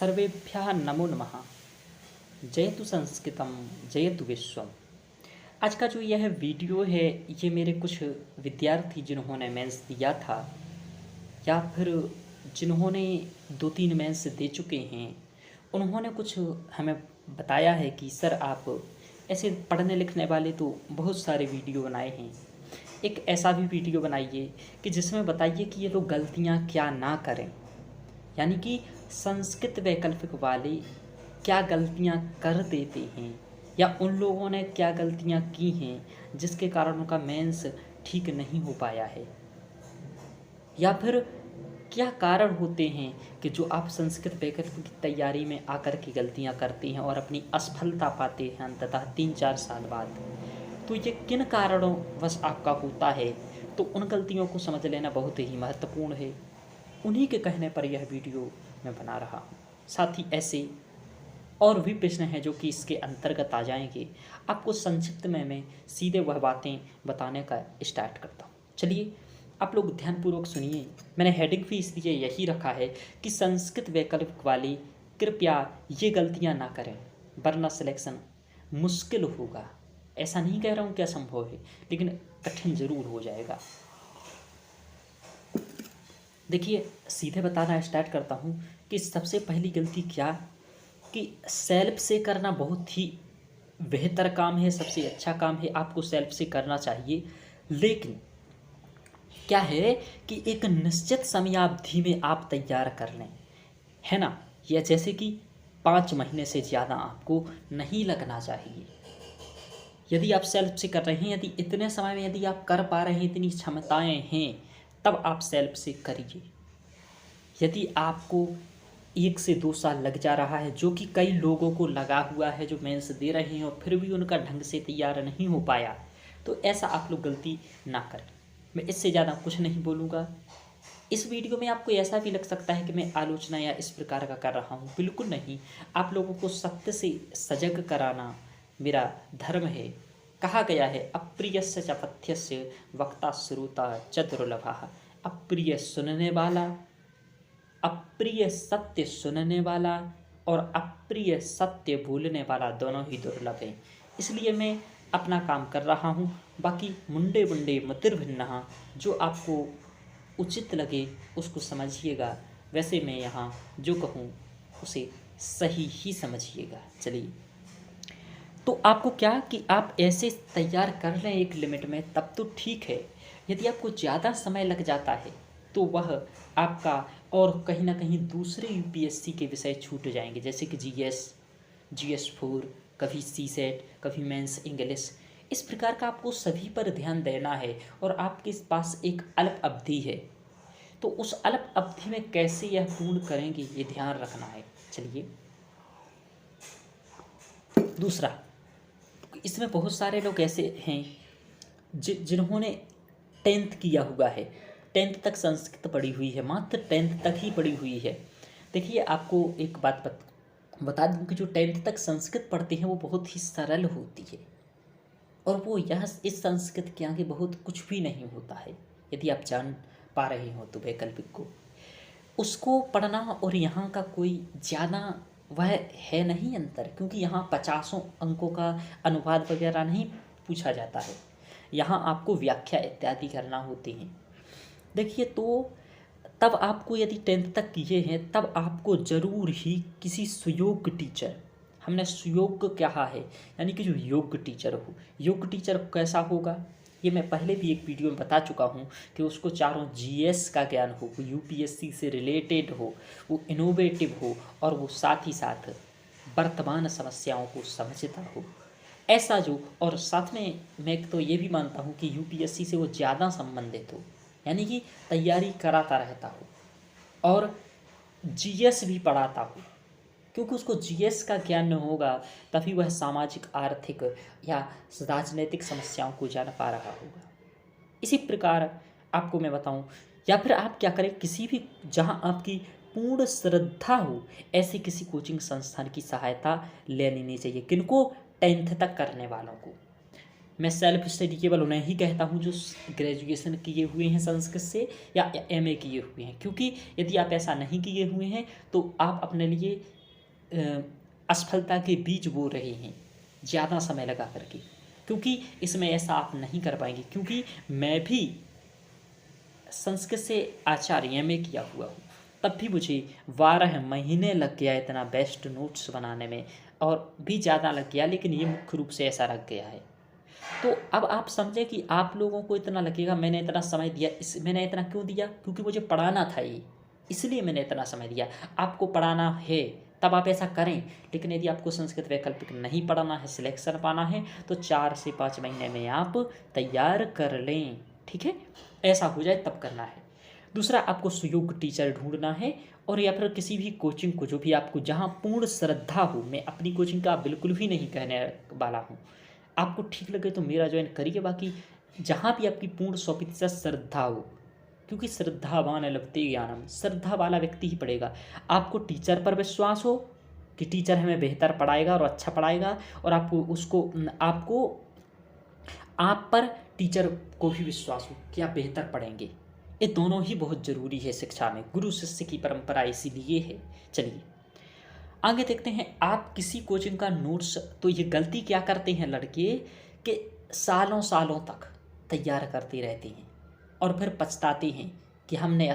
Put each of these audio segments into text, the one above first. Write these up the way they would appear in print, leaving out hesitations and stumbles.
सर्वेभ्यः नमो नमः। जयतु संस्कृतम जयतु विश्वम। आज का जो यह वीडियो है ये मेरे कुछ विद्यार्थी जिन्होंने मेंस दिया था या फिर जिन्होंने 2-3 मेंस दे चुके हैं उन्होंने कुछ हमें बताया है कि सर आप ऐसे पढ़ने लिखने वाले तो बहुत सारे वीडियो बनाए हैं, एक ऐसा भी वीडियो बनाइए कि जिसमें बताइए कि ये लोग गलतियाँ क्या ना करें, यानी कि संस्कृत वैकल्पिक वाले क्या गलतियाँ कर देते हैं या उन लोगों ने क्या गलतियाँ की हैं जिसके कारण उनका मेंस ठीक नहीं हो पाया है, या फिर क्या कारण होते हैं कि जो आप संस्कृत वैकल्पिक की तैयारी में आकर के गलतियाँ करते हैं और अपनी असफलता पाते हैं अंततः 3-4 साल बाद। तो ये किन कारणों वश आपका होता है, तो उन गलतियों को समझ लेना बहुत ही महत्वपूर्ण है। उन्हीं के कहने पर यह वीडियो मैं बना रहा हूँ। साथ ही ऐसे और भी प्रश्न हैं जो कि इसके अंतर्गत आ जाएंगे। आपको संक्षिप्त में मैं सीधे वह बातें बताने का स्टार्ट करता हूँ। चलिए आप लोग ध्यानपूर्वक सुनिए। मैंने हेडिंग भी इसलिए यही रखा है कि संस्कृत वैकल्पिक वाले कृपया ये गलतियाँ ना करें वरना सिलेक्शन मुश्किल होगा। ऐसा नहीं कह रहा हूँ कि असंभव है, लेकिन कठिन ज़रूर हो जाएगा। देखिए सीधे बताना स्टार्ट करता हूँ कि सबसे पहली गलती क्या कि सेल्फ से करना बहुत ही बेहतर काम है, सबसे अच्छा काम है, आपको सेल्फ से करना चाहिए। लेकिन क्या है कि एक निश्चित समयावधि में आप तैयार कर लें, है ना। या जैसे कि 5 महीने से ज़्यादा आपको नहीं लगना चाहिए। यदि आप सेल्फ से कर रहे हैं, यदि इतने समय में यदि आप कर पा रहे हैं, इतनी क्षमताएं हैं, तब आप सेल्फ से करिए। यदि आपको 1 से 2 साल लग जा रहा है, जो कि कई लोगों को लगा हुआ है जो मेंस दे रहे हैं और फिर भी उनका ढंग से तैयार नहीं हो पाया, तो ऐसा आप लोग गलती ना करें। मैं इससे ज़्यादा कुछ नहीं बोलूँगा। इस वीडियो में आपको ऐसा भी लग सकता है कि मैं आलोचना या इस प्रकार का कर रहा हूँ, बिल्कुल नहीं। आप लोगों को सत्य से सजग कराना मेरा धर्म है। कहा गया है अप्रियस्य च पथ्यस्य वक्ता श्रोता च दुर्लभः। अप्रिय सुनने वाला, अप्रिय सत्य सुनने वाला और अप्रिय सत्य भूलने वाला दोनों ही दुर्लभ हैं। इसलिए मैं अपना काम कर रहा हूँ। बाकी मुंडे मुंडे मतिर्भिन्नः, जो आपको उचित लगे उसको समझिएगा। वैसे मैं यहाँ जो कहूँ उसे सही ही समझिएगा। चलिए, तो आपको क्या कि आप ऐसे तैयार कर लें एक लिमिट में, तब तो ठीक है। यदि आपको ज़्यादा समय लग जाता है तो वह आपका और कहीं ना कहीं दूसरे यूपीएससी के विषय छूट जाएंगे, जैसे कि जीएस 4, कभी सीसेट, कभी मेंस इंग्लिश। इस प्रकार का आपको सभी पर ध्यान देना है और आपके पास एक अल्प अवधि है, तो उस अल्प अवधि में कैसे यह पूर्ण करेंगे ये ध्यान रखना है। चलिए, दूसरा, इसमें बहुत सारे लोग ऐसे हैं जिन्होंने 10th किया हुआ है, 10th तक संस्कृत पढ़ी हुई है, मात्र 10th तक ही पढ़ी हुई है। देखिए आपको एक बात बता दूं कि जो 10th तक संस्कृत पढ़ते हैं वो बहुत ही सरल होती है और वो यह इस संस्कृत के आगे बहुत कुछ भी नहीं होता है। यदि आप जान पा रहे हो तो वैकल्पिक को उसको पढ़ना और यहाँ का कोई ज़्यादा वह है नहीं अंतर, क्योंकि यहाँ 50 अंकों का अनुवाद वगैरह नहीं पूछा जाता है। यहाँ आपको व्याख्या इत्यादि करना होती हैं। देखिए, तो तब आपको यदि 10th तक किए हैं तब आपको ज़रूर ही किसी सुयोग्य टीचर, हमने सुयोग्य कहा है यानी कि जो योग्य टीचर हो, योग्य टीचर कैसा होगा ये मैं पहले भी एक वीडियो में बता चुका हूँ कि उसको चारों जीएस का ज्ञान हो, वो यूपीएससी से रिलेटेड हो, वो इनोवेटिव हो और वो साथ ही साथ वर्तमान समस्याओं को समझता हो, ऐसा जो, और साथ में मैं तो ये भी मानता हूँ कि यूपीएससी से वो ज़्यादा संबंधित हो, यानी कि तैयारी कराता रहता हो और जीएस भी पढ़ाता हो, क्योंकि उसको जीएस का ज्ञान न होगा तभी वह सामाजिक, आर्थिक या राजनीतिक समस्याओं को जान पा रहा होगा। इसी प्रकार आपको मैं बताऊं, या फिर आप क्या करें, किसी भी जहां आपकी पूर्ण श्रद्धा हो ऐसे किसी कोचिंग संस्थान की सहायता ले लेनी चाहिए। किनको? 10th तक करने वालों को। मैं सेल्फ स्टडी केवल उन्हें ही कहता हूँ जो ग्रेजुएशन किए हुए हैं संस्कृत से या एमए किए हुए हैं, क्योंकि यदि आप ऐसा नहीं किए हुए हैं तो आप अपने लिए असफलता के बीज बो रहे हैं ज़्यादा समय लगा करके, क्योंकि इसमें ऐसा आप नहीं कर पाएंगे। क्योंकि मैं भी संस्कृत से आचार्य एमए किया हुआ हूँ, तब भी मुझे 12 महीने लग गया इतना बेस्ट नोट्स बनाने में, और भी ज़्यादा लग गया, लेकिन ये मुख्य रूप से ऐसा लग गया है। तो अब आप समझें कि आप लोगों को इतना लगेगा मैंने इतना समय दिया, मैंने इतना क्यों दिया, क्योंकि मुझे पढ़ाना था ये, इसलिए मैंने इतना समय दिया। आपको पढ़ाना है तब आप ऐसा करें, लेकिन यदि आपको संस्कृत वैकल्पिक नहीं पढ़ाना है, सिलेक्शन पाना है, तो 4 से 5 महीने में आप तैयार कर लें, ठीक है। ऐसा हो जाए तब करना है। दूसरा, आपको सुयोग्य टीचर ढूंढना है, और या फिर किसी भी कोचिंग को जो भी आपको जहाँ पूर्ण श्रद्धा हो। मैं अपनी कोचिंग का बिल्कुल भी नहीं कहने वाला हूँ, आपको ठीक लगे तो मेरा ज्वाइन करिए, बाकी जहाँ भी आपकी पूर्ण 100% श्रद्धा हो, क्योंकि श्रद्धावान लभते ज्ञानम, श्रद्धा वाला व्यक्ति ही पढ़ेगा। आपको टीचर पर विश्वास हो कि टीचर हमें बेहतर पढ़ाएगा और अच्छा पढ़ाएगा, और आपको आप पर टीचर को भी विश्वास हो कि आप बेहतर पढ़ेंगे। ये दोनों ही बहुत ज़रूरी है शिक्षा में, गुरु शिष्य की परंपरा इसीलिए है। चलिए आगे देखते हैं। आप किसी कोचिंग का नोट्स, तो ये गलती क्या करते हैं लड़के कि सालों सालों तक तैयार करते रहते हैं और फिर पछताते हैं कि हमने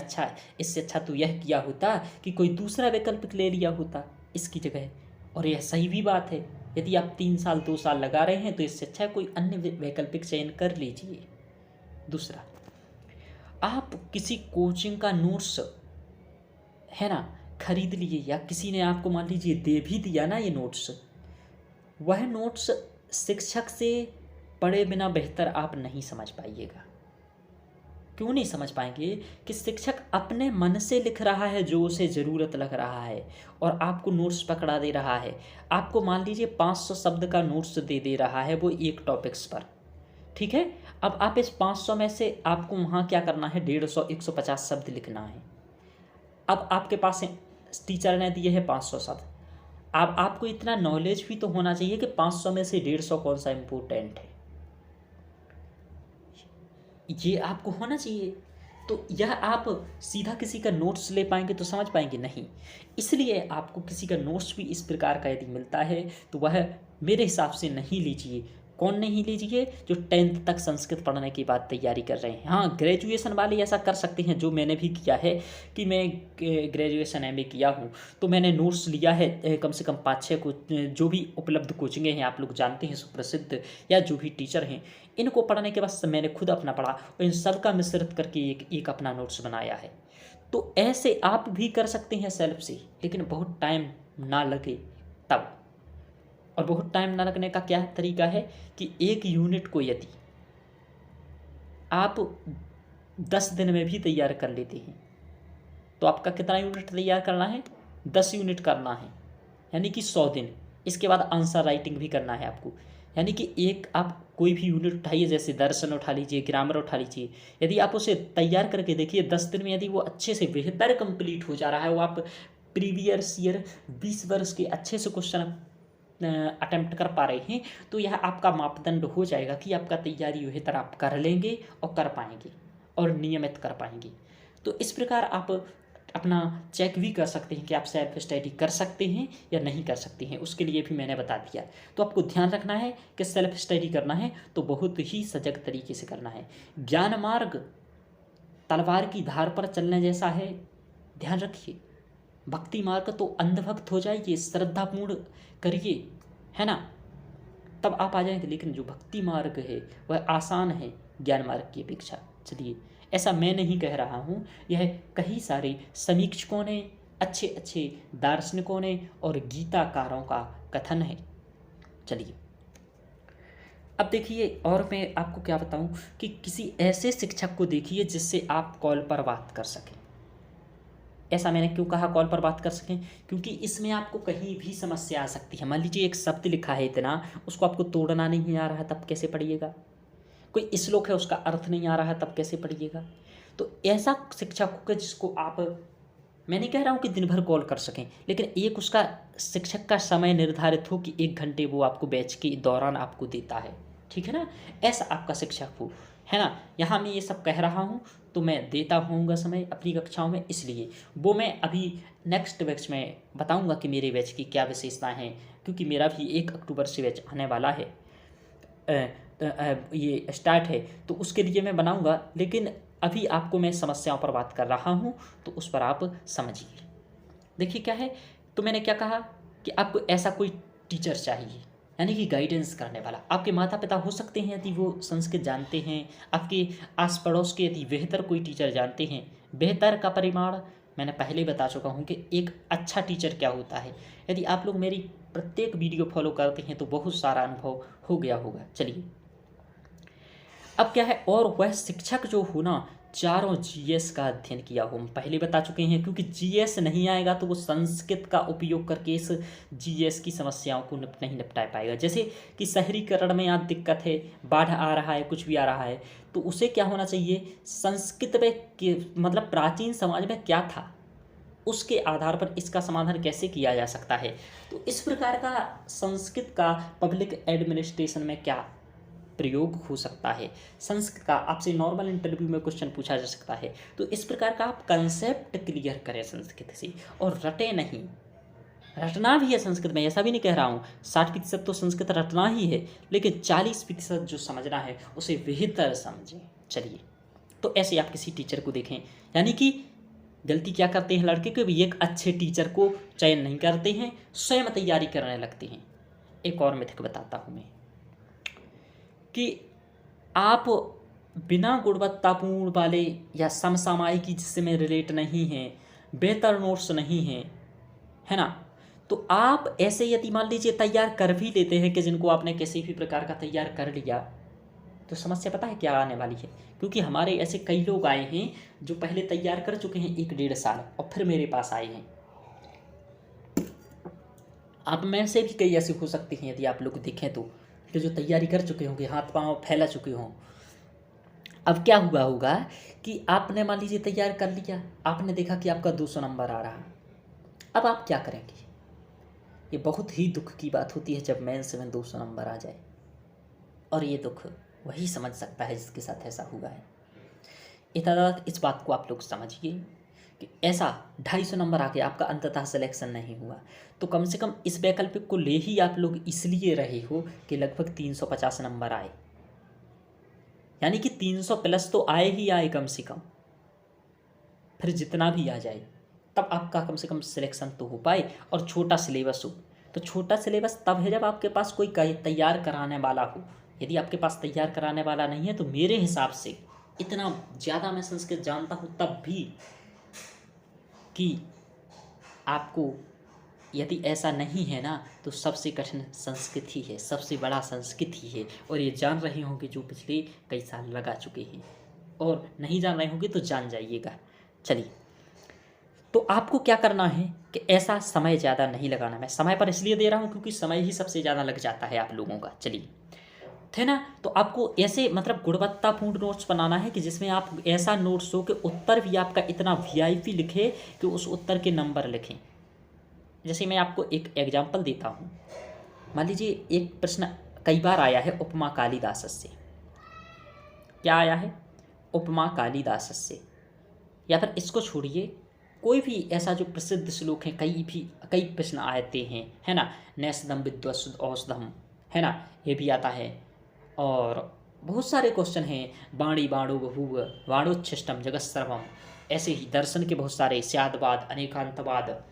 इससे अच्छा तो यह किया होता कि कोई दूसरा वैकल्पिक ले लिया होता इसकी जगह। और यह सही भी बात है, यदि आप 3 साल 2 साल लगा रहे हैं तो इससे अच्छा कोई अन्य वैकल्पिक चयन कर लीजिए। दूसरा, आप किसी कोचिंग का नोट्स है ना खरीद लिए, या किसी ने आपको मान लीजिए दे भी दिया ना ये नोट्स, वह नोट्स शिक्षक से पढ़े बिना बेहतर आप नहीं समझ पाइएगा। क्यों नहीं समझ पाएंगे? कि शिक्षक अपने मन से लिख रहा है जो उसे ज़रूरत लग रहा है, और आपको नोट्स पकड़ा दे रहा है। आपको मान लीजिए 500 शब्द का नोट्स दे रहा है वो एक टॉपिक्स पर, ठीक है। अब आप इस 500 में से आपको वहाँ क्या करना है, 150 150 शब्द लिखना है। अब आपके पास टीचर ने दिए हैं 500 शब्द, अब आपको इतना नॉलेज भी तो होना चाहिए कि 500 में से 150 कौन सा इम्पोर्टेंट है, ये आपको होना चाहिए। तो यह आप सीधा किसी का नोट्स ले पाएंगे तो समझ पाएंगे नहीं। इसलिए आपको किसी का नोट्स भी इस प्रकार का यदि मिलता है तो वह मेरे हिसाब से नहीं लीजिए। कौन नहीं लीजिए? जो 10th तक संस्कृत पढ़ने की बात तैयारी कर रहे हैं। हाँ, ग्रेजुएशन वाले ऐसा कर सकते हैं, जो मैंने भी किया है कि मैं ग्रेजुएशन एमए किया हूँ, तो मैंने नोट्स लिया है कम से कम 5-6 को, जो भी उपलब्ध कोचिंगें हैं आप लोग जानते हैं सुप्रसिद्ध, या जो भी टीचर हैं, इनको पढ़ने के बाद मैंने खुद अपना पढ़ा और इन सब का मिश्रित करके एक अपना नोट्स बनाया है। तो ऐसे आप भी कर सकते हैं सेल्फ से, लेकिन बहुत टाइम ना लगे तब। और बहुत टाइम ना लगने का क्या तरीका है कि एक यूनिट को यदि आप 10 दिन में भी तैयार कर लेते हैं तो आपका कितना यूनिट तैयार करना है? 10 यूनिट करना है, यानी कि 100 दिन। इसके बाद आंसर राइटिंग भी करना है आपको, यानी कि एक आप कोई भी यूनिट उठाइए, जैसे दर्शन उठा लीजिए, ग्रामर उठा लीजिए, यदि आप उसे तैयार करके देखिए 10 दिन में, यदि वो अच्छे से बेहतर कंप्लीट हो जा रहा है, वो आप प्रीवियस ईयर 20 वर्ष के अच्छे से क्वेश्चन अटेम्प्ट कर पा रहे हैं, तो यह आपका मापदंड हो जाएगा कि आपका तैयारी बेहतर आप कर लेंगे और कर पाएंगे और नियमित कर पाएंगे। तो इस प्रकार आप अपना चेक भी कर सकते हैं कि आप सेल्फ स्टडी कर सकते हैं या नहीं कर सकते हैं, उसके लिए भी मैंने बता दिया। तो आपको ध्यान रखना है कि सेल्फ स्टडी करना है तो बहुत ही सजग तरीके से करना है। ज्ञान मार्ग तलवार की धार पर चलने जैसा है, ध्यान रखिए। भक्ति मार्ग तो अंधभक्त हो जाइए, श्रद्धापूर्ण करिए, है ना, तब आप आ जाएंगे। लेकिन जो भक्ति मार्ग है वह आसान है ज्ञान मार्ग की अपेक्षा। चलिए, ऐसा मैं नहीं कह रहा हूँ, यह कई सारे समीक्षकों ने, अच्छे अच्छे दार्शनिकों ने और गीताकारों का कथन है। चलिए अब देखिए, और मैं आपको क्या बताऊं कि किसी ऐसे शिक्षक को देखिए जिससे आप कॉल पर बात कर सकें। ऐसा मैंने क्यों कहा कॉल पर बात कर सकें? क्योंकि इसमें आपको कहीं भी समस्या आ सकती है। मान लीजिए एक शब्द लिखा है इतना, उसको आपको तोड़ना नहीं आ रहा है, तब कैसे पढ़िएगा? कोई श्लोक है उसका अर्थ नहीं आ रहा है, तब कैसे पढ़िएगा? तो ऐसा शिक्षक होगा जिसको आप, मैं नहीं कह रहा हूँ कि दिन भर कॉल कर सकें, लेकिन एक उसका शिक्षक का समय निर्धारित हो कि 1 घंटे वो आपको बैच के दौरान आपको देता है, ठीक है ना। ऐसा आपका शिक्षक हो, है ना। यहाँ मैं ये सब कह रहा हूँ तो मैं देता होऊंगा समय अपनी कक्षाओं में, इसलिए वो मैं अभी नेक्स्ट बैच में बताऊंगा कि मेरे बैच की क्या विशेषताएं हैं, क्योंकि मेरा भी 1 अक्टूबर से बैच आने वाला है, ये स्टार्ट है, तो उसके लिए मैं बनाऊंगा। लेकिन अभी आपको मैं समस्याओं पर बात कर रहा हूँ, तो उस पर आप समझिए। देखिए क्या है, तो मैंने क्या कहा कि आपको ऐसा कोई टीचर चाहिए, यानी कि गाइडेंस करने वाला। आपके माता पिता हो सकते हैं यदि वो संस्कृत जानते हैं, आपके आस पड़ोस के यदि बेहतर कोई टीचर जानते हैं। बेहतर का परिमाण मैंने पहले बता चुका हूँ कि एक अच्छा टीचर क्या होता है। यदि आप लोग मेरी प्रत्येक वीडियो फॉलो करते हैं तो बहुत सारा अनुभव हो गया होगा। चलिए अब क्या है, और वह शिक्षक जो हो ना, चारों जीएस का अध्ययन किया हो। हम पहले बता चुके हैं, क्योंकि जीएस नहीं आएगा तो वो संस्कृत का उपयोग करके इस जीएस की समस्याओं को नहीं निपटा पाएगा। जैसे कि शहरीकरण में यहाँ दिक्कत है, बाढ़ आ रहा है, कुछ भी आ रहा है, तो उसे क्या होना चाहिए, संस्कृत में मतलब प्राचीन समाज में क्या था, उसके आधार पर इसका समाधान कैसे किया जा सकता है। तो इस प्रकार का संस्कृत का पब्लिक एडमिनिस्ट्रेशन में क्या प्रयोग हो सकता है, संस्कृत का आपसे नॉर्मल इंटरव्यू में क्वेश्चन पूछा जा सकता है। तो इस प्रकार का आप कंसेप्ट क्लियर करें संस्कृत से, और रटे नहीं। रटना भी है संस्कृत में, ऐसा भी नहीं कह रहा हूँ, 60% तो संस्कृत रटना ही है, लेकिन 40% जो समझना है उसे बेहतर समझें। चलिए, तो ऐसे आप किसी टीचर को देखें, यानी कि गलती क्या करते हैं लड़के को भी, एक अच्छे टीचर को चयन नहीं करते हैं, स्वयं तैयारी करने लगते हैं। एक और मिथक बताता हूँ मैं कि आप बिना गुणवत्तापूर्ण वाले या समसामयिकी जिसमें रिलेट नहीं हैं, बेहतर नोट्स नहीं हैं, है ना, तो आप ऐसे यदि मान लीजिए तैयार कर भी लेते हैं कि जिनको आपने किसी भी प्रकार का तैयार कर लिया, तो समस्या पता है क्या आने वाली है। क्योंकि हमारे ऐसे कई लोग आए हैं जो पहले तैयार कर चुके हैं 1-1.5 साल और फिर मेरे पास आए हैं। आप में से भी कई ऐसे हो सकते हैं यदि आप लोग देखें तो, कि जो तैयारी कर चुके होंगे, हाथ पांव फैला चुके हों। अब क्या हुआ होगा कि आपने मान लीजिए तैयार कर लिया, आपने देखा कि आपका 200 नंबर आ रहा, अब आप क्या करेंगे। ये बहुत ही दुख की बात होती है जब मेंस में 200 नंबर आ जाए, और ये दुख वही समझ सकता है जिसके साथ ऐसा हुआ है। इस बात को आप लोग समझिए कि ऐसा 250 नंबर आके आपका अंततः सिलेक्शन नहीं हुआ, तो कम से कम इस वैकल्पिक को ले ही आप लोग इसलिए रहे हो कि लगभग 350 नंबर आए, यानी कि 300 प्लस तो आए ही आए कम से कम। फिर जितना भी आ जाए तब आपका कम से कम सिलेक्शन तो हो पाए, और छोटा सिलेबस हो। तो छोटा सिलेबस तब है जब आपके पास कोई तैयार कराने वाला हो। यदि आपके पास तैयार कराने वाला नहीं है तो मेरे हिसाब से, इतना ज़्यादा मैं संस्कृत जानता हूँ तब भी, कि आपको यदि ऐसा नहीं है ना, तो सबसे कठिन संस्कृत ही है, सबसे बड़ा संस्कृत ही है। और ये जान रहे होंगे जो पिछले कई साल लगा चुके हैं, और नहीं जान रहे होंगे तो जान जाइएगा। चलिए, तो आपको क्या करना है कि ऐसा समय ज़्यादा नहीं लगाना। मैं समय पर इसलिए दे रहा हूँ क्योंकि समय ही सबसे ज़्यादा लग जाता है आप लोगों का। चलिए, थे ना, तो आपको ऐसे मतलब गुणवत्तापूर्ण नोट्स बनाना है कि जिसमें आप ऐसा नोट्स हो कि उत्तर भी आपका इतना वीआईपी लिखे कि उस उत्तर के नंबर लिखें। जैसे मैं आपको एक एग्जांपल देता हूँ, मान लीजिए एक प्रश्न कई बार आया है उपमा कालिदास से। क्या आया है? उपमा कालिदास से। या फिर इसको छोड़िए, कोई भी ऐसा जो प्रसिद्ध श्लोक है, कई प्रश्न आते हैं, है ना। नैषधम विद्वत्सु औषधम, है ना, ये भी आता है। और बहुत सारे क्वेश्चन हैं, बाणी बाणो बभूव बाणोच्छिष्टम जगत सर्वम, ऐसे ही दर्शन के बहुत सारे, स्यादवाद, अनेकांतवाद,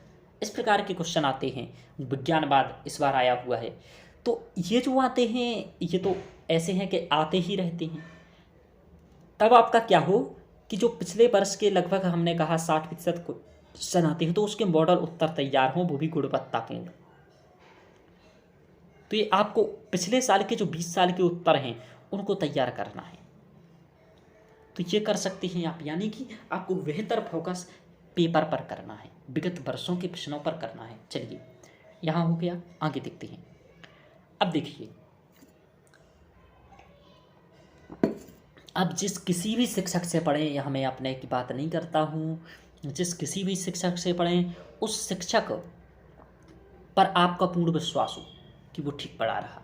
इस प्रकार के क्वेश्चन आते हैं। विज्ञानवाद इस बार आया हुआ है। तो ये जो आते हैं ये तो ऐसे हैं कि आते ही रहते हैं। तब आपका क्या हो कि जो पिछले वर्ष के लगभग हमने कहा 60% क्वेश्चन आते हैं, तो उसके मॉडल उत्तर तैयार हों, वो भी गुणवत्तापूर्ण। तो ये आपको पिछले साल के जो 20 साल के उत्तर हैं उनको तैयार करना है। तो ये कर सकते हैं आप, यानी कि आपको बेहतर फोकस पेपर पर करना है, विगत वर्षों के प्रश्नों पर करना है। चलिए, यहाँ हो गया, आगे देखते हैं। अब देखिए, अब जिस किसी भी शिक्षक से पढ़ें, यहाँ मैं अपने की बात नहीं करता हूँ, जिस किसी भी शिक्षक से पढ़ें उस शिक्षक पर आपका पूर्ण विश्वास हो कि वो ठीक पढ़ा रहा,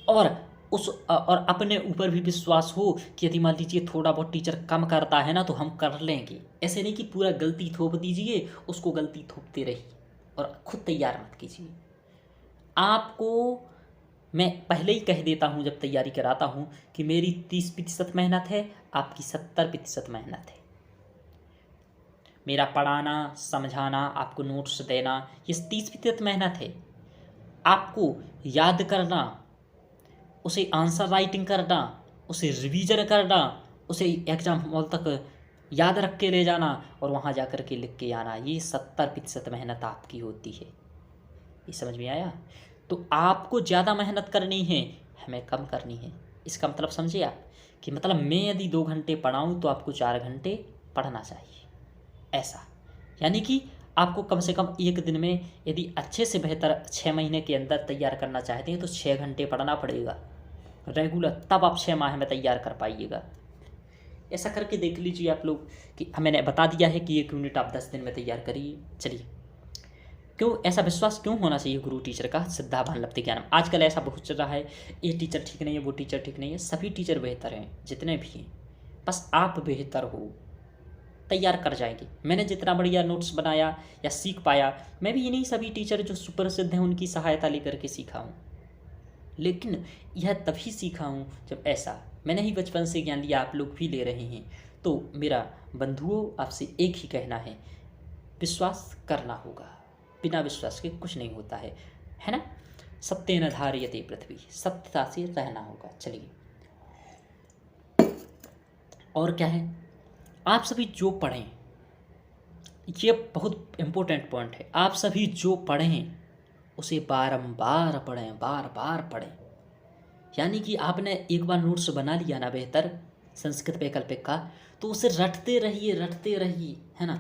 और और अपने ऊपर भी विश्वास हो कि यदि मान लीजिए थोड़ा बहुत टीचर कम करता है ना तो हम कर लेंगे। ऐसे नहीं कि पूरा गलती थोप दीजिए, उसको गलती थोपते रहिए और खुद तैयार मत कीजिए। आपको मैं पहले ही कह देता हूँ जब तैयारी कराता हूँ कि मेरी 30% मेहनत है, आपकी 70% मेहनत है। मेरा पढ़ाना, समझाना, आपको नोट्स देना, ये 30% मेहनत है। आपको याद करना, उसे आंसर राइटिंग करना, उसे रिवीजन करना, उसे एग्जाम हॉल तक याद रख के ले जाना और वहाँ जा कर के लिख के आना, ये 70% मेहनत आपकी होती है। ये समझ में आया? तो आपको ज़्यादा मेहनत करनी है, हमें कम करनी है। इसका मतलब समझे आप कि मतलब मैं यदि 2 घंटे पढ़ाऊँ तो आपको 4 घंटे पढ़ना चाहिए, ऐसा। यानी कि आपको कम से कम एक दिन में यदि अच्छे से बेहतर 6 महीने के अंदर तैयार करना चाहते हैं तो 6 घंटे पढ़ना पड़ेगा रेगुलर, तब आप 6 माह में तैयार कर पाइएगा। ऐसा करके देख लीजिए आप लोग कि मैंने बता दिया है कि 1 यूनिट आप 10 दिन में तैयार करिए। चलिए, क्यों ऐसा विश्वास क्यों होना चाहिए गुरु टीचर का? श्रद्धा भान लभते ज्ञानम। आजकल ऐसा बहुत चल रहा है, ये टीचर ठीक नहीं है, वो टीचर ठीक नहीं है। सभी टीचर बेहतर हैं, जितने भी हैं, बस आप बेहतर हो, तैयार कर जाएंगे। मैंने जितना बढ़िया नोट्स बनाया या सीख पाया, मैं भी इन्हीं सभी टीचर जो सुप्रसिद्ध हैं उनकी सहायता लेकर के सीखा हूँ। लेकिन यह तभी सीखा हूँ जब ऐसा मैंने ही बचपन से ज्ञान लिया, आप लोग भी ले रहे हैं। तो मेरा बंधुओं आपसे एक ही कहना है, विश्वास करना होगा, बिना विश्वास के कुछ नहीं होता है ना? सत्येन धार्यते पृथ्वी, सत्यता से रहना होगा। चलिए, और क्या है, आप सभी जो पढ़ें, ये बहुत इम्पोर्टेंट पॉइंट है, आप सभी जो पढ़ें उसे बारंबार पढ़ें, बार बार पढ़ें। यानी कि आपने एक बार नोट्स बना लिया ना बेहतर संस्कृत वैकल्पिक का, तो उसे रटते रहिए, है ना?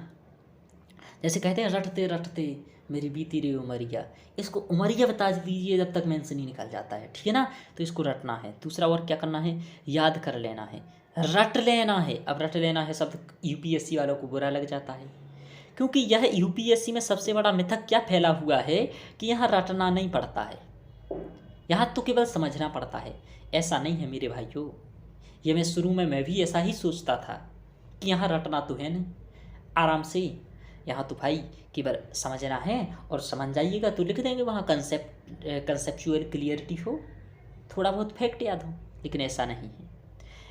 जैसे कहते हैं रटते रटते मेरी बीती रही उमरिया, इसको उमरिया बता दीजिए जब तक मेंस नहीं निकल जाता है, ठीक है ना? तो इसको रटना है। दूसरा और क्या करना है, याद कर लेना है, रट लेना है। अब रट लेना है शब्द यूपीएससी वालों को बुरा लग जाता है, क्योंकि यह यूपीएससी में सबसे बड़ा मिथक क्या फैला हुआ है कि यहाँ रटना नहीं पड़ता है, यहाँ तो केवल समझना पड़ता है। ऐसा नहीं है मेरे भाइयों, ये मैं शुरू में मैं भी ऐसा ही सोचता था कि यहाँ रटना तो है नहीं, आराम से यहाँ तो भाई केवल समझना है, और समझ जाइएगा तो लिख देंगे वहाँ कंसेप्चुअल क्लियरिटी हो, थोड़ा बहुत फैक्ट याद हो। लेकिन ऐसा नहीं है,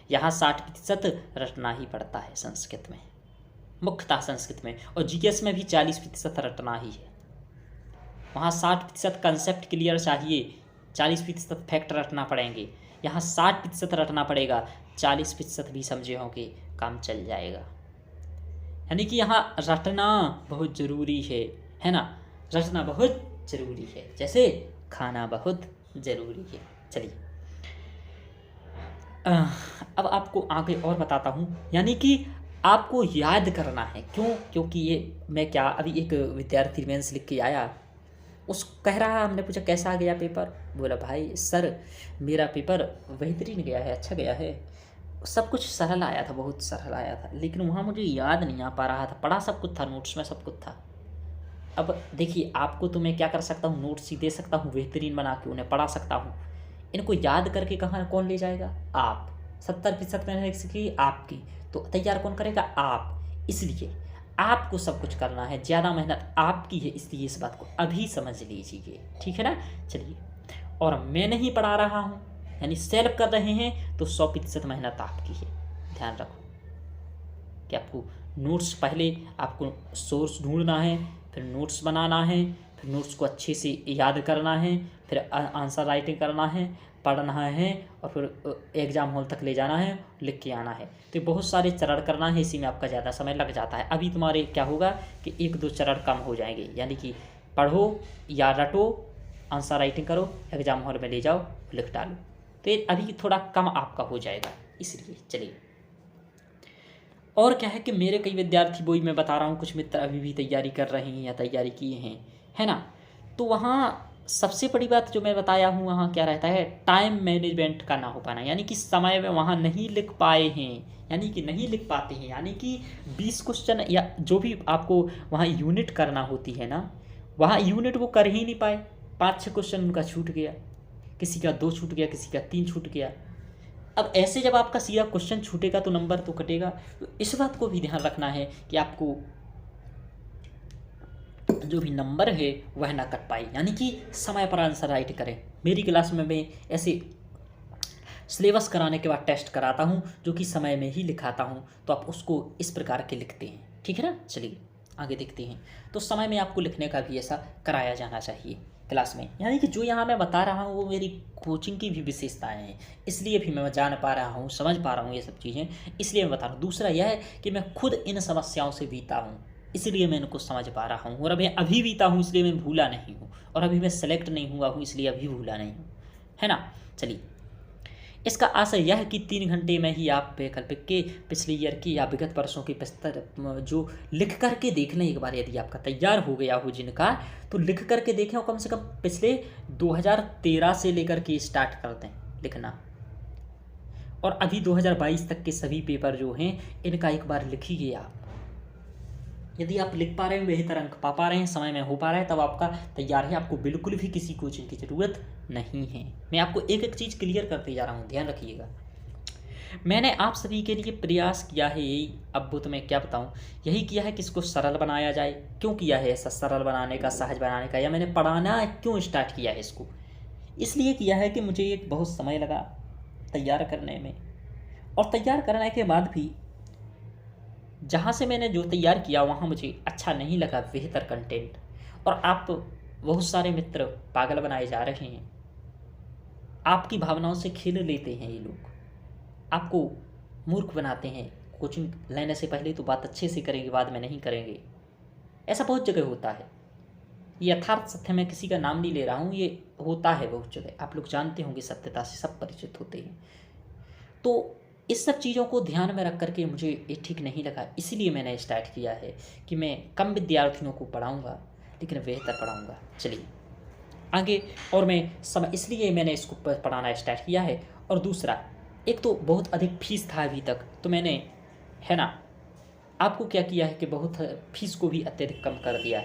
यहाँ 60% रटना ही पड़ता है संस्कृत में, मुख्यतः संस्कृत में, और जीएस में भी 40% रटना ही है। वहाँ 60% कंसेप्ट क्लियर चाहिए, 40% फैक्ट रटना पड़ेंगे। यहाँ 60% रटना पड़ेगा, 40% भी समझे होंगे, काम चल जाएगा। यानी कि यहाँ रटना बहुत ज़रूरी है ना? रटना बहुत ज़रूरी है, जैसे खाना बहुत ज़रूरी है। चलिए, अब आपको आगे और बताता हूँ। यानी कि आपको याद करना है, क्यों? क्योंकि ये मैं क्या, अभी एक विद्यार्थी मेंस लिख के आया, उस कह रहा, हमने पूछा कैसा गया पेपर, बोला भाई सर मेरा पेपर बेहतरीन गया है, अच्छा गया है, सब कुछ सरल आया था, बहुत सरल आया था, लेकिन वहाँ मुझे याद नहीं आ पा रहा था, पढ़ा सब कुछ था, नोट्स में सब कुछ था। अब देखिए, आपको तो मैं क्या कर सकता हूँ, नोट्स ही दे सकता हूँ बेहतरीन बना के, उन्हें पढ़ा सकता हूँ, इनको याद करके कहाँ कौन ले जाएगा? आप। 70% मैंने सीखी आपकी, तो तैयार कौन करेगा? आप। इसलिए आपको सब कुछ करना है, ज़्यादा मेहनत आपकी है, इसलिए इस बात को अभी समझ लीजिए, ठीक है ना? चलिए, और मैं नहीं पढ़ा रहा हूँ, यानी सेल्फ कर रहे हैं, तो 100% मेहनत आपकी है। ध्यान रखो कि आपको नोट्स, पहले आपको सोर्स ढूंढना है, फिर नोट्स बनाना है, फिर नोट्स को अच्छे से याद करना है, फिर आंसर राइटिंग करना है, पढ़ना है, और फिर एग्ज़ाम हॉल तक ले जाना है, लिख के आना है। तो बहुत सारे चरण करना है, इसी में आपका ज़्यादा समय लग जाता है। अभी तुम्हारे क्या होगा कि 1-2 चरण कम हो जाएंगे, यानी कि पढ़ो या रटो, आंसर राइटिंग करो, एग्ज़ाम हॉल में ले जाओ, लिख डालो, तो ये अभी थोड़ा कम आपका हो जाएगा। इसलिए चलिए, और क्या है कि मेरे कई विद्यार्थी, वही मैं बता रहा हूँ, कुछ मित्र अभी भी तैयारी कर रहे हैं या तैयारी किए हैं, है ना? तो वहाँ सबसे बड़ी बात जो मैं बताया हूँ, वहाँ क्या रहता है, टाइम मैनेजमेंट का ना हो पाना, यानी कि समय में वहाँ नहीं लिख पाए हैं, यानी कि नहीं लिख पाते हैं, यानी कि 20 क्वेश्चन या जो भी आपको वहाँ यूनिट करना होती है ना, वहाँ यूनिट वो कर ही नहीं पाए, 5-6 क्वेश्चन उनका छूट गया, किसी का 2 छूट गया, किसी का 3 छूट गया। अब ऐसे जब आपका सीधा क्वेश्चन छूटेगा तो नंबर तो कटेगा। तो इस बात को भी ध्यान रखना है कि आपको जो भी नंबर है वह ना कट पाए, यानी कि समय पर आंसर राइट करें। मेरी क्लास में मैं ऐसे सिलेबस कराने के बाद टेस्ट कराता हूँ जो कि समय में ही लिखाता हूँ, तो आप उसको इस प्रकार के लिखते हैं, ठीक है ना। चलिए आगे देखते हैं। तो समय में आपको लिखने का भी ऐसा कराया जाना चाहिए क्लास में, यानी कि जो यहाँ मैं बता रहा हूँ वो मेरी कोचिंग की भी विशेषताएं हैं, इसलिए भी मैं जान पा रहा हूँ, समझ पा रहा हूँ ये सब चीज़ें, इसलिए मैं बता रहा हूँ। दूसरा यह है कि मैं खुद इन समस्याओं से बीता हूँ, इसलिए मैं इनको समझ पा रहा हूँ, और अभी अभी बीता हूँ इसलिए मैं भूला नहीं हूँ, और अभी मैं सेलेक्ट नहीं हुआ हूँ इसलिए अभी भूला नहीं हूँ, है ना। चलिए, इसका आशय यह है कि 3 घंटे में ही आप वैकल्पिक के पिछले ईयर की या विगत वर्षों की पुस्तक जो लिख करके देख लें एक बार, यदि आपका तैयार हो गया हो जिनका, तो लिख करके देखें, और कम से कम पिछले 2013 से लेकर के स्टार्ट कर दें लिखना, और अभी 2022 तक के सभी पेपर जो हैं इनका एक बार लिखिए आप। यदि आप लिख पा रहे हैं, बेहतर अंक पा रहे हैं, समय में हो पा रहा है, तब आपका तैयार है, आपको बिल्कुल भी किसी कोचिंग की ज़रूरत नहीं है। मैं आपको एक एक चीज़ क्लियर करते जा रहा हूँ, ध्यान रखिएगा। मैंने आप सभी के लिए प्रयास किया है यही, अब वो तो मैं क्या बताऊँ, यही किया है कि इसको सरल बनाया जाए। क्यों किया है ऐसा सरल बनाने का, सहज बनाने का, या मैंने पढ़ाना क्यों स्टार्ट किया है इसको, इसलिए किया है कि मुझे एक बहुत समय लगा तैयार करने में, और तैयार करने के बाद भी जहाँ से मैंने जो तैयार किया वहाँ मुझे अच्छा नहीं लगा बेहतर कंटेंट, और आप बहुत सारे मित्र पागल बनाए जा रहे हैं, आपकी भावनाओं से खेल लेते हैं ये लोग, आपको मूर्ख बनाते हैं। कोचिंग लेने से पहले तो बात अच्छे से करेंगे, बाद में नहीं करेंगे, ऐसा बहुत जगह होता है। ये यथार्थ सत्य, मैं किसी का नाम नहीं ले रहा हूँ, ये होता है बहुत जगह, आप लोग जानते होंगे, सत्यता से सब परिचित होते हैं। तो इस सब चीज़ों को ध्यान में रख करके मुझे ये ठीक नहीं लगा, इसीलिए मैंने स्टार्ट किया है कि मैं कम विद्यार्थियों को पढ़ाऊँगा लेकिन बेहतर पढ़ाऊँगा। चलिए आगे, और मैं समय इसलिए मैंने इसको पढ़ाना स्टार्ट किया है। और दूसरा, एक तो बहुत अधिक फीस था अभी तक, तो मैंने, है ना, आपको क्या किया है कि बहुत फीस को भी अत्यधिक कम कर दिया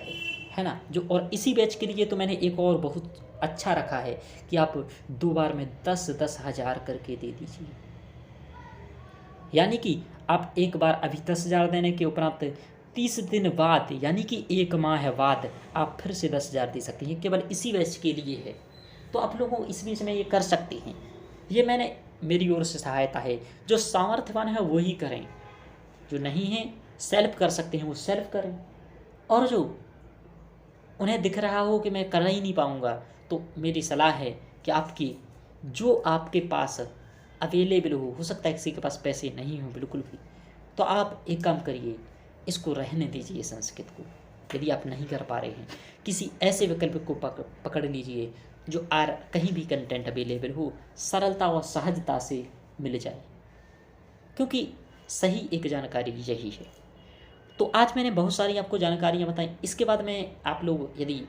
है ना। जो और इसी बैच के लिए तो मैंने एक और बहुत अच्छा रखा है कि आप 2 बार में 10-10 हज़ार करके दे दीजिए, यानी कि आप एक बार अभी 10,000 देने के उपरांत 30 दिन बाद, यानी कि 1 माह बाद आप फिर से 10,000 दे सकते हैं, केवल इसी बैच के लिए है। तो आप लोगों इस बीच में ये कर सकते हैं, ये मैंने मेरी ओर से सहायता है। जो सामर्थ्यवान है वही करें, जो नहीं है सेल्फ कर सकते हैं वो सेल्फ करें, और जो उन्हें दिख रहा हो कि मैं कर ही नहीं पाऊँगा, तो मेरी सलाह है कि आपकी जो आपके पास अवेलेबल हो सकता है किसी के पास पैसे नहीं हो बिल्कुल भी, तो आप एक काम करिए, इसको रहने दीजिए संस्कृत को। यदि आप नहीं कर पा रहे हैं, किसी ऐसे विकल्प को पकड़ लीजिए जो कहीं भी कंटेंट अवेलेबल हो, सरलता और सहजता से मिल जाए, क्योंकि सही एक जानकारी यही है। तो आज मैंने बहुत सारी आपको जानकारियाँ बताई। इसके बाद में आप लोग यदि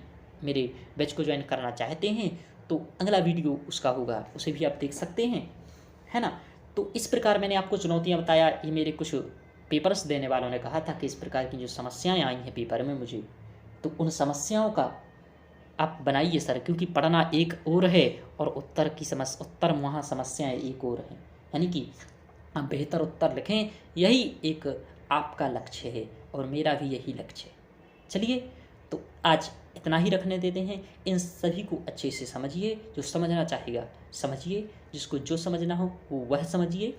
मेरे बैच को ज्वाइन करना चाहते हैं तो अगला वीडियो उसका होगा, उसे भी आप देख सकते हैं, है ना। तो इस प्रकार मैंने आपको चुनौतियाँ बताया। ये मेरे कुछ पेपर्स देने वालों ने कहा था कि इस प्रकार की जो समस्याएं आई हैं पेपर में मुझे, तो उन समस्याओं का आप बनाइए सर, क्योंकि पढ़ना एक और है और उत्तर वहाँ समस्याएं एक और हैं, यानी कि आप बेहतर उत्तर लिखें, यही एक आपका लक्ष्य है और मेरा भी यही लक्ष्य है। चलिए, तो आज इतना ही रखने देते हैं। इन सभी को अच्छे से समझिए, जो समझना चाहेगा समझिए, जिसको जो समझना हो वो वह समझिए।